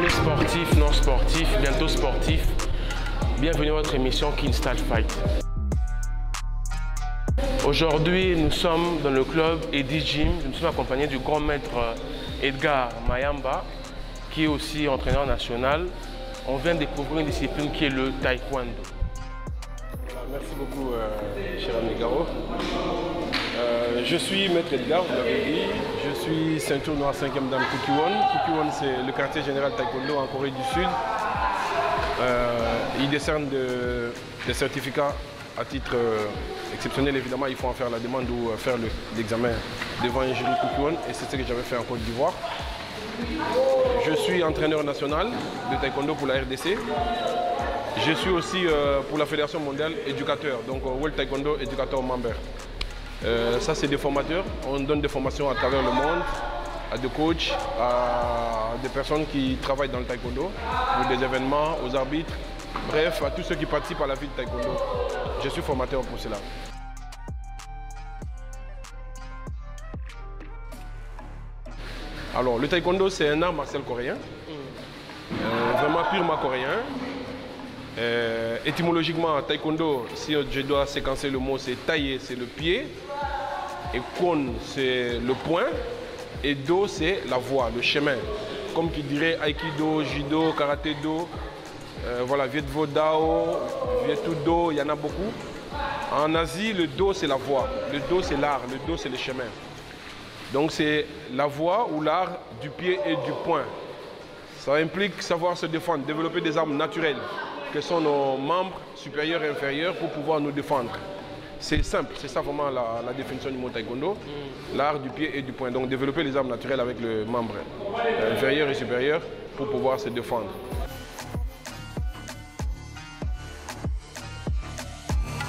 Amis sportifs, non sportifs, bientôt sportifs, bienvenue à votre émission Kingstal Fight. Aujourd'hui, nous sommes dans le club Eddie Gym. Nous sommes accompagnés du grand maître Edgar Mayamba, qui est aussi entraîneur national. On vient de découvrir une discipline qui est le taekwondo. Merci beaucoup, cher ami Garo. Je suis maître Edgar, vous l'avez dit. Je suis ceinture noire 5e dan Kukiwon. Kukiwon, c'est le quartier général taekwondo en Corée du Sud. Il décerne des certificats à titre exceptionnel. Évidemment, il faut en faire la demande ou faire l'examen devant un jury Kukiwon. Et c'est ce que j'avais fait en Côte d'Ivoire. Je suis entraîneur national de taekwondo pour la RDC. Je suis aussi pour la Fédération mondiale éducateur, donc World Taekwondo Educator Member. Ça, c'est des formateurs. On donne des formations à travers le monde, à des coachs, à des personnes qui travaillent dans le taekwondo, pour des événements, aux arbitres, bref, à tous ceux qui participent à la vie de taekwondo. Je suis formateur pour cela. Alors, le taekwondo, c'est un art martial coréen, vraiment purement coréen. Étymologiquement, taekwondo, si je dois séquencer le mot, c'est tailler, c'est le pied, et kon, c'est le poing, et do, c'est la voie, le chemin. Comme qui dirait aikido, judo, karaté-do, voilà, viet-vo dao, viet-do, il y en a beaucoup. En Asie, le do, c'est la voie, le do, c'est l'art, le do, c'est le chemin. Donc c'est la voie ou l'art du pied et du poing. Ça implique savoir se défendre, développer des armes naturelles, que sont nos membres supérieurs et inférieurs pour pouvoir nous défendre. C'est simple, c'est ça vraiment la définition du mot taekwondo, l'art du pied et du poing. Donc développer les armes naturelles avec le membre inférieur et supérieur pour pouvoir se défendre.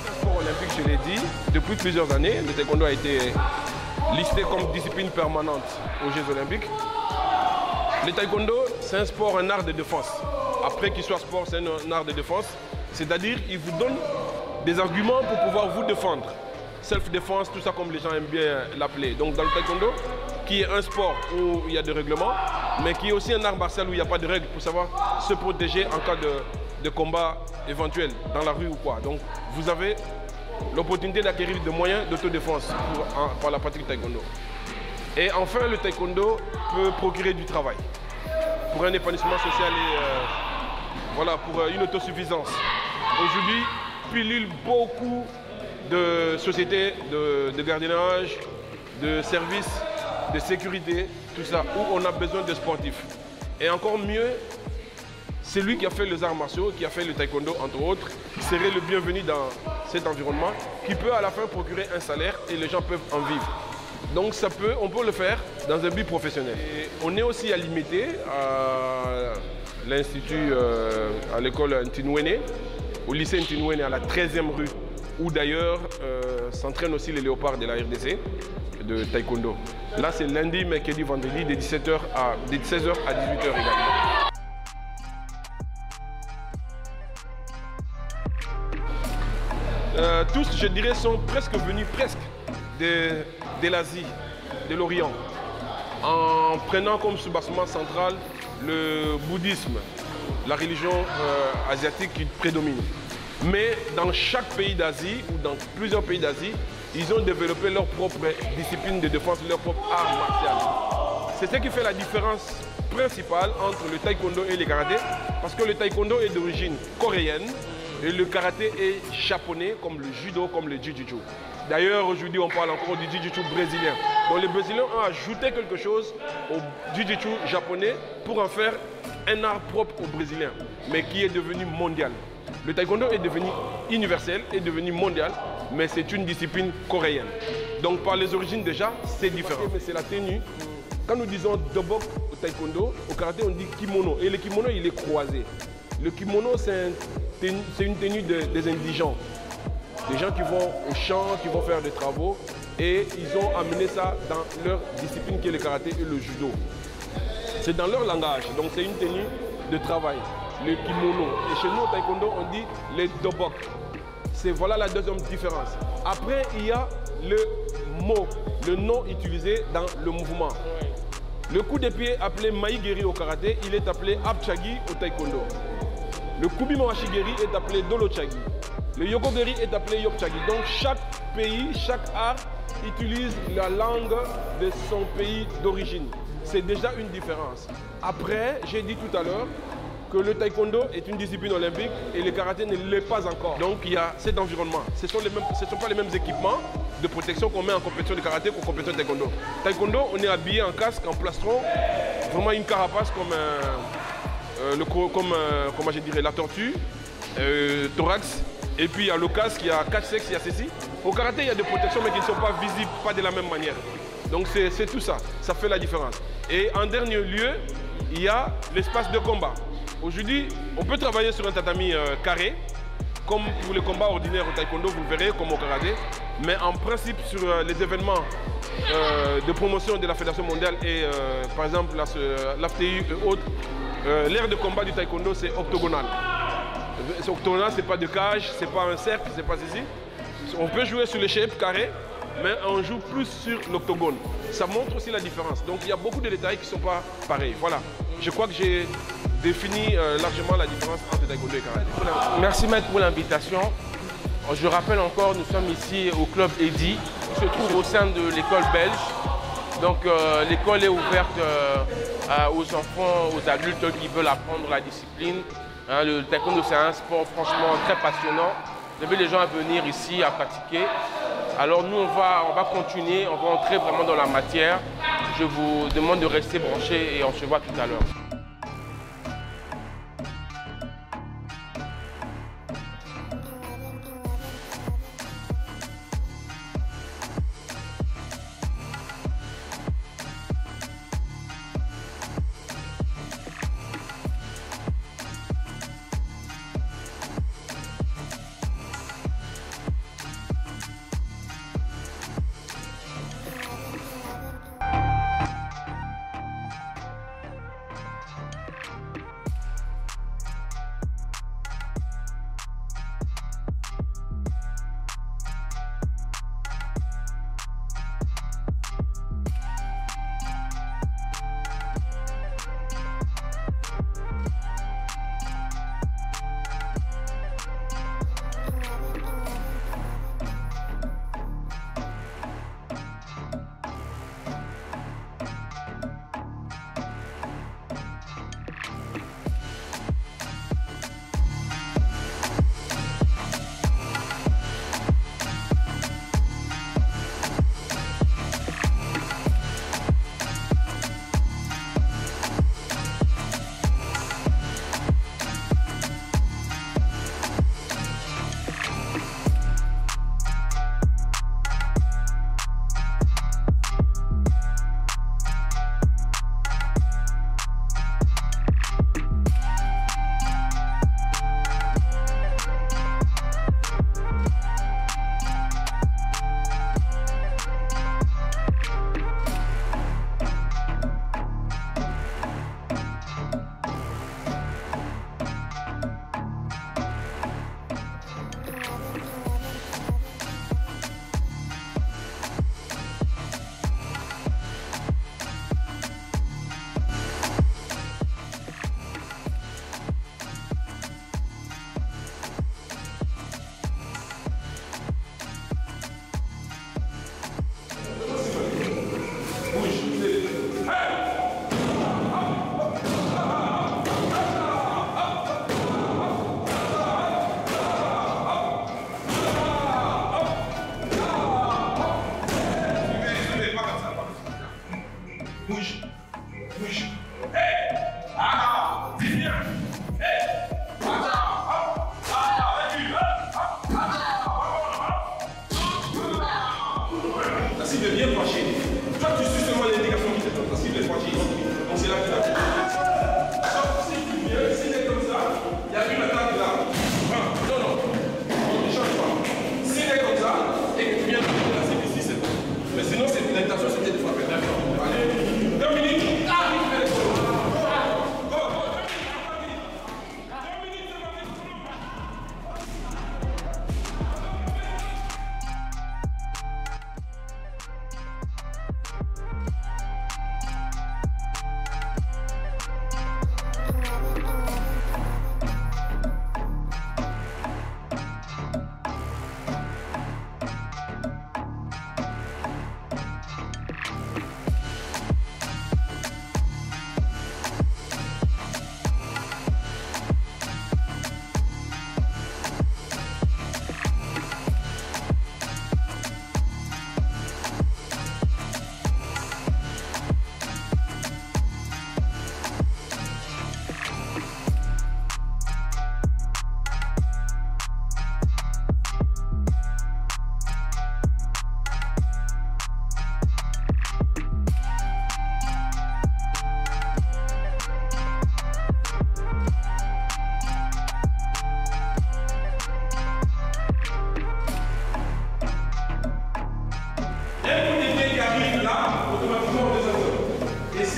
Le sport olympique, je l'ai dit, depuis plusieurs années, le taekwondo a été listé comme discipline permanente aux Jeux olympiques. Le taekwondo, c'est un sport, un art de défense. Après qu'il soit sport, c'est un art de défense. C'est-à-dire qu'il vous donne des arguments pour pouvoir vous défendre. Self-défense, tout ça comme les gens aiment bien l'appeler. Donc dans le taekwondo, qui est un sport où il y a des règlements, mais qui est aussi un art martial où il n'y a pas de règles pour savoir se protéger en cas de combat éventuel dans la rue ou quoi. Donc vous avez l'opportunité d'acquérir des moyens d'autodéfense par la pratique du taekwondo. Et enfin, le taekwondo peut procurer du travail pour un épanouissement social et voilà, pour une autosuffisance. Aujourd'hui, pilule beaucoup de sociétés de gardiennage, de services, de sécurité, tout ça, où on a besoin de sportifs. Et encore mieux, c'est lui qui a fait les arts martiaux, qui a fait le taekwondo, entre autres, serait le bienvenu dans cet environnement, qui peut à la fin procurer un salaire et les gens peuvent en vivre. Donc on peut le faire dans un but professionnel. Et on est aussi à limiter à l'institut, à l'école Ntinwene, au lycée Ntinwene à la 13e rue, où d'ailleurs s'entraînent aussi les léopards de la RDC de taekwondo. Là c'est lundi, mercredi, vendredi de 16h à 18h également. Tous, je dirais, sont venus de l'Asie, de l'Orient, en prenant comme soubassement central le bouddhisme, la religion asiatique qui prédomine. Mais dans chaque pays d'Asie, ou dans plusieurs pays d'Asie, ils ont développé leur propre discipline de défense, leur propre art martial. C'est ce qui fait la différence principale entre le taekwondo et le karaté, parce que le taekwondo est d'origine coréenne, et le karaté est japonais, comme le judo, comme le jiu-jitsu. D'ailleurs, aujourd'hui, on parle encore du jiu-jitsu brésilien. Donc les Brésiliens ont ajouté quelque chose au jiu-jitsu japonais pour en faire un art propre aux Brésiliens, mais qui est devenu mondial. Le taekwondo est devenu universel, est devenu mondial, mais c'est une discipline coréenne. Donc par les origines déjà, c'est différent. Mais c'est la tenue. Quand nous disons dobok au taekwondo, au karaté, on dit kimono. Et le kimono, il est croisé. Le kimono, c'est une tenue des indigents. Des gens qui vont au champ, qui vont faire des travaux. Et ils ont amené ça dans leur discipline qui est le karaté et le judo. C'est dans leur langage. Donc c'est une tenue de travail, le kimono. Et chez nous, au taekwondo, on dit les dobok. Voilà la deuxième différence. Après, il y a le mot, le nom utilisé dans le mouvement. Le coup de pied appelé Maigeri au karaté, il est appelé Abchagi au taekwondo. Le Kubi Mawashigeri est appelé Dolochagi. Le Yokogeri est appelé Yopchagi. Donc chaque pays, chaque art utilise la langue de son pays d'origine. C'est déjà une différence. Après, j'ai dit tout à l'heure que le taekwondo est une discipline olympique et le karaté ne l'est pas encore. Donc il y a cet environnement. Ce ne sont pas les mêmes équipements de protection qu'on met en compétition de karaté qu'en compétition de taekwondo. Taekwondo, on est habillé en casque, en plastron, vraiment une carapace comme, comment je dirais, la tortue, thorax. Et puis il y a le casque, il y a 4 sexes, il y a ceci. Au karaté, il y a des protections mais qui ne sont pas visibles, pas de la même manière. Donc c'est tout ça, ça fait la différence. Et en dernier lieu, il y a l'espace de combat. Aujourd'hui, on peut travailler sur un tatami carré, comme pour les combats ordinaires au taekwondo, vous verrez, comme au karaté. Mais en principe, sur les événements de promotion de la Fédération mondiale et par exemple l'AFTU et autres, l'aire de combat du taekwondo, c'est octogonal. C'est octogonal, c'est pas de cage, c'est pas un cercle, c'est pas ceci. On peut jouer sur les shapes carrés, mais on joue plus sur l'octogone. Ça montre aussi la différence. Donc il y a beaucoup de détails qui ne sont pas pareils. Voilà, je crois que j'ai défini largement la différence entre taekwondo et karaté. Merci maître pour l'invitation. Je rappelle encore, nous sommes ici au club Eddy, qui se trouve au sein de l'école belge. Donc l'école est ouverte aux enfants, aux adultes qui veulent apprendre la discipline. Hein, le taekwondo c'est un sport franchement très passionnant. J'invite les gens à venir ici à pratiquer. Alors nous on va continuer, on va entrer vraiment dans la matière. Je vous demande de rester branchés et on se voit tout à l'heure.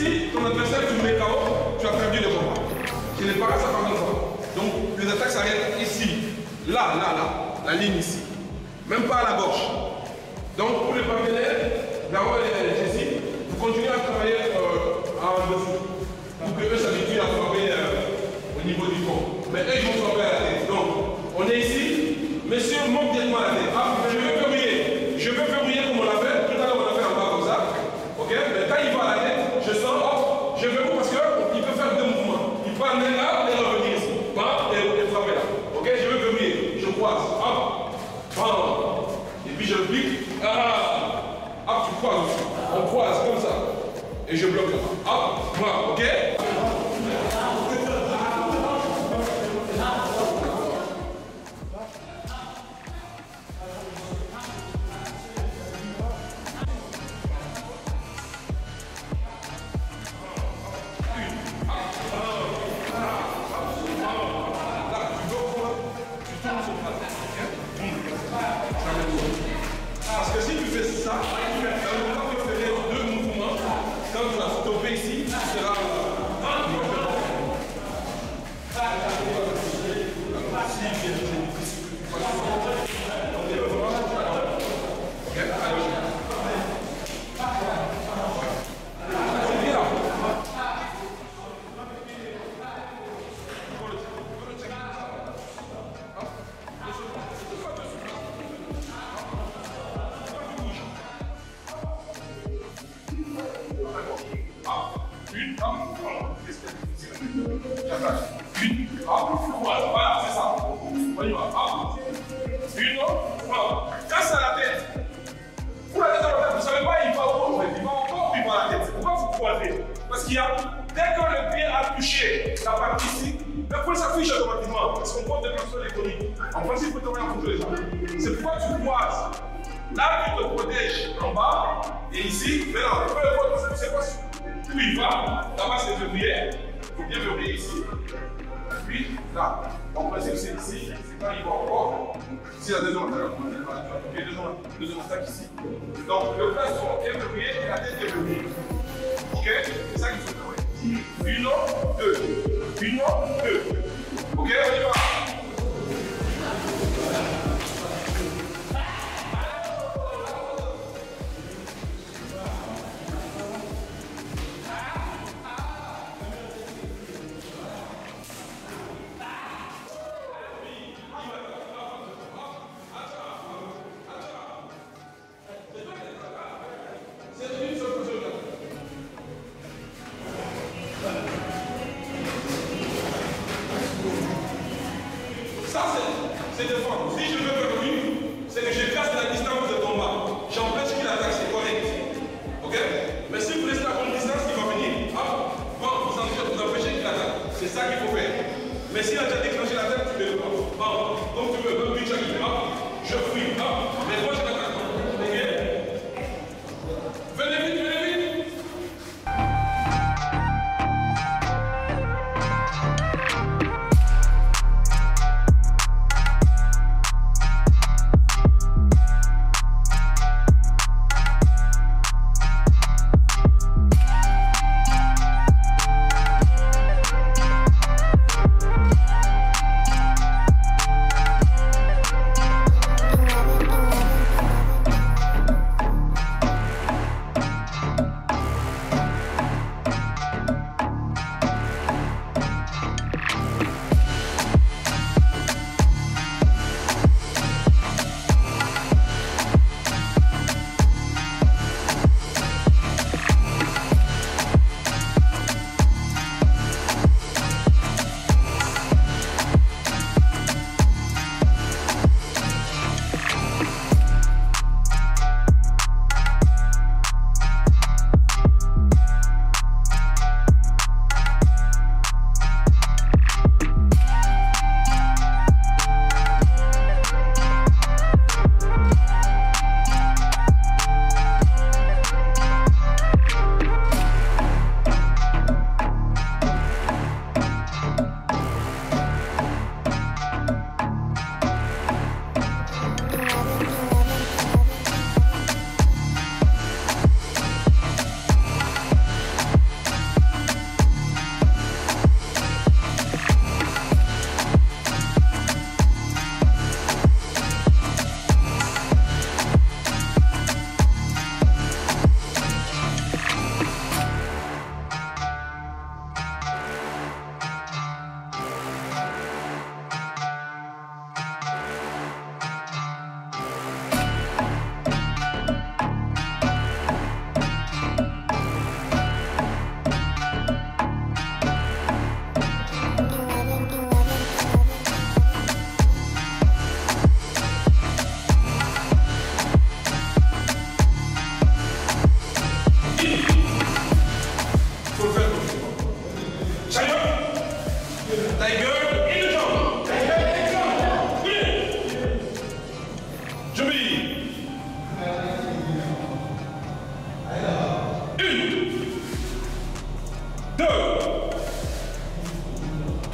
Si ton adversaire tu le mets KO, tu as perdu le combat. Chez les paras, ça part comme ça. Donc les attaques s'arrêtent ici. Là, la ligne ici. Même pas à la gauche. Donc pour les partenaires, Garo et Jessie, vous continuez à travailler en dessous. Pour que eux s'habituent à frapper au niveau du corps. Mais eux, ils vont frapper à la tête. Donc, on est ici. Monsieur, monte directement à la tête. Ah, je veux verrouiller. Je veux verrouiller comme on l'a fait. Tout à l'heure, on a fait en bas comme ça. Ok? Mais quand il va à la tête, je sens, hop, je verrouille parce qu'il peut faire deux mouvements. Il peut amener là et revenir ici. Bam, et frapper là. Ok? Je veux verrouiller. Je croise. Hop. Bam. Et puis je pique. Ah. Hop, tu croises aussi. On croise comme ça. Et je bloque là. Hop. Voilà. Ok? Parce que si tu fais ça, quand tu fais deux mouvements, quand tu vas stopper ici, tu seras voilà, c'est ça. On y va. Une, casse à la tête. Pour la tête à la tête, vous ne savez pas, il va où? Il va encore ou il va à la tête? Pourquoi vous croisez? Parce qu'il y a, dès que le pied a touché la partie ici, le point s'affiche automatiquement. Parce qu'on compte des personnes électroniques. En principe, il faut te voir en les gens. C'est pourquoi tu croises. Là, tu te protèges en bas. Et ici, maintenant, peu importe, tu sais pas où il va. Là-bas, c'est verrouillé. Il faut bien verrouiller ici. Puis là, en principe c'est ici, c'est quand il va encore. Ici la deuxième attaque, deuxième attaque ici. Donc le plastron est verrouillé et la tête est verrouillée. Ok? C'est ça qu'il faut faire. Une, deux. Une, deux. Ok, on y va. Ça, c'est défendre. Si je veux faire lui, c'est que je casse la distance de combat. J'empêche qu'il attaque, c'est correct. Ok? Mais si vous restez à bonne distance, il va venir. Hop, bon, vous empêchez qu'il attaque. C'est ça qu'il faut faire. Mais s'il a déjà déclenché l'attaque, tu ne le pas. Bon, donc tu veux but, hop, je fuis, hop, mais moi je l'attaque. Ok? Venez vite, venez vite.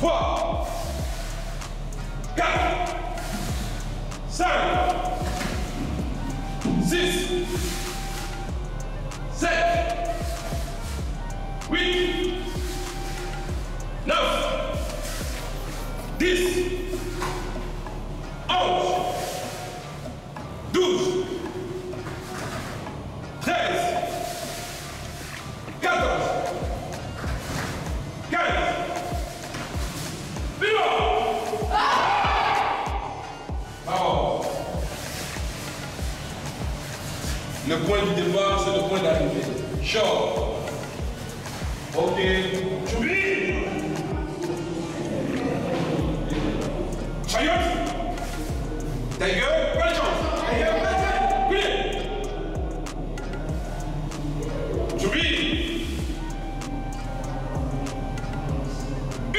3, 4, 5, 6, 7, 8, 9, 10, 11, 12, 13, 14, 15, bravo. Le point du départ, c'est le point d'arrivée. Short. Ok. J'oublie. Chayotte. Ta gueule, pas de chance. Oui. J'oublie. 1,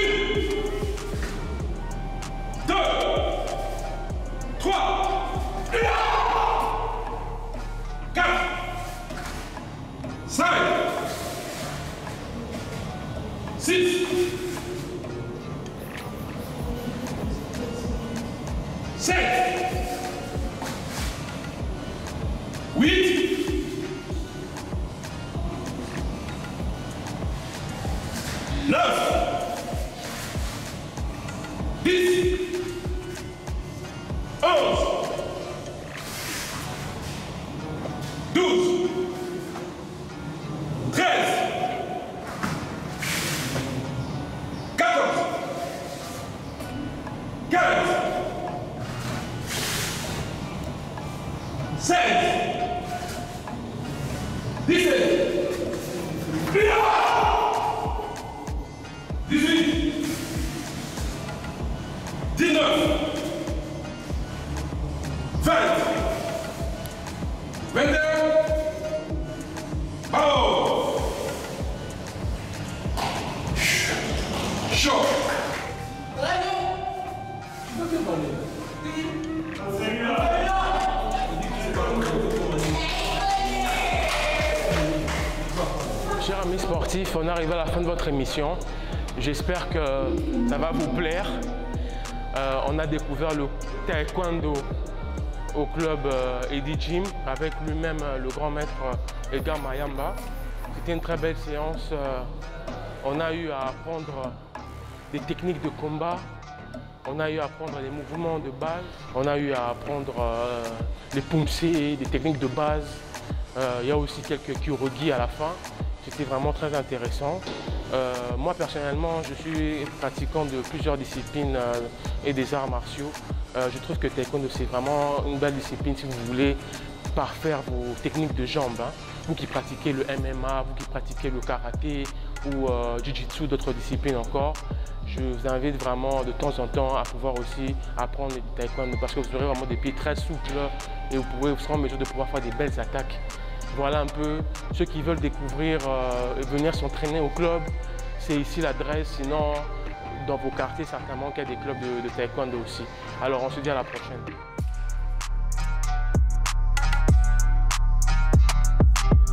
2, 3, 4, 5, 6, 7, 8, 9, 10, 11, 12, 13, 14, 15, 16, 17, 18, 19, 20, 22, bravo. Chaud. Chers amis sportifs, on arrive à la fin de votre émission. J'espère que ça va vous plaire. On a découvert le taekwondo au club Eddie Gym avec lui-même le grand maître Edgar Mayamba. C'était une très belle séance. On a eu à apprendre des techniques de combat. On a eu à apprendre les mouvements de base. On a eu à apprendre les pumsés, des techniques de base. Il y a aussi quelques kyurogi à la fin. C'était vraiment très intéressant. Moi personnellement, je suis pratiquant de plusieurs disciplines et des arts martiaux. Je trouve que taekwondo c'est vraiment une belle discipline si vous voulez parfaire vos techniques de jambes. Hein. Vous qui pratiquez le MMA, vous qui pratiquez le karaté ou jiu-jitsu, d'autres disciplines encore. Je vous invite vraiment de temps en temps à pouvoir aussi apprendre du taekwondo parce que vous aurez vraiment des pieds très souples et vous serez en mesure de pouvoir faire des belles attaques. Voilà un peu ceux qui veulent découvrir et venir s'entraîner au club. C'est ici l'adresse, sinon dans vos quartiers certainement qu'il y a des clubs de taekwondo aussi. Alors on se dit à la prochaine.